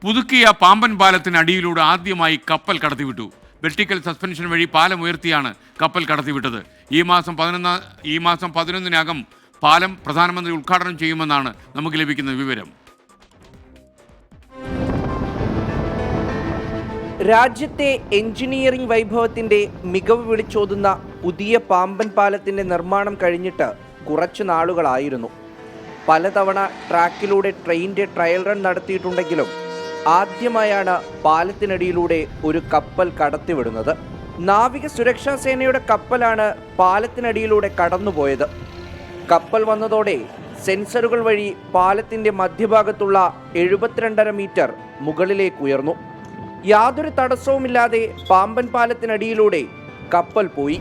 പുതുക്കിയ പാമ്പൻ പാലത്തിനടിയിലൂടെ ആദ്യമായി കപ്പൽ കടത്തിവിട്ടു. വെർട്ടിക്കൽ സസ്പെൻഷൻ വഴി പാലം ഉയർത്തിയാണ് കപ്പൽ കടത്തിവിട്ടത്. ഈ മാസം 11-നകം പാലം പ്രധാനമന്ത്രി ഉദ്ഘാടനം ചെയ്യുമെന്നാണ് നമുക്ക് ലഭിക്കുന്ന വിവരം. രാജ്യത്തെ എഞ്ചിനീയറിംഗ് വൈഭവത്തിന്റെ മികവ് വിളിച്ചോതുന്ന പുതിയ പാമ്പൻ പാലത്തിന്റെ നിർമ്മാണം കഴിഞ്ഞിട്ട് കുറച്ചു നാളുകളായിരുന്നു. പലതവണ ട്രാക്കിലൂടെ ട്രെയിനിന്റെ ട്രയൽ റൺ നടത്തിയിട്ടുണ്ടെങ്കിലും ആദ്യമായാണ് പാലത്തിനടിയിലൂടെ ഒരു കപ്പൽ കടത്തിവിടുന്നത്. നാവിക സുരക്ഷാ സേനയുടെ കപ്പലാണ് പാലത്തിനടിയിലൂടെ കടന്നുപോയത്. കപ്പൽ വന്നതോടെ സെൻസറുകൾ വഴി പാലത്തിന്റെ മധ്യഭാഗത്തുള്ള 72.5 മീറ്റർ മുകളിലേക്ക് ഉയർന്നു. യാതൊരു തടസ്സവുമില്ലാതെ പാമ്പൻ പാലത്തിനടിയിലൂടെ കപ്പൽ പോയി.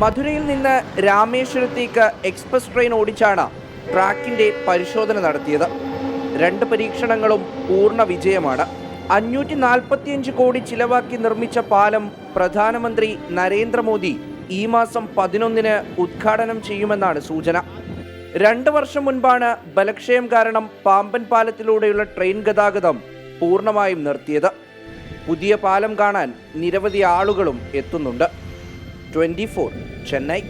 മധുരയിൽ നിന്ന് രാമേശ്വരത്തേക്ക് എക്സ്പ്രസ് ട്രെയിൻ ഓടിച്ചാണ് ട്രാക്കിന്റെ പരിശോധന നടത്തിയത്. 2 പരീക്ഷണങ്ങളും പൂർണ്ണ വിജയമാണ്. 545 കോടി ചിലവാക്കി നിർമ്മിച്ച പാലം പ്രധാനമന്ത്രി നരേന്ദ്രമോദി ഈ മാസം 11-ന് ഉദ്ഘാടനം ചെയ്യുമെന്നാണ് സൂചന. 2 വർഷം മുൻപാണ് ബലക്ഷയം കാരണം പാമ്പൻ പാലത്തിലൂടെയുള്ള ട്രെയിൻ ഗതാഗതം പൂർണ്ണമായും നിർത്തിയത്. പുതിയ പാലം കാണാൻ നിരവധി ആളുകളും എത്തുന്നുണ്ട്. 24 ചെന്നൈ.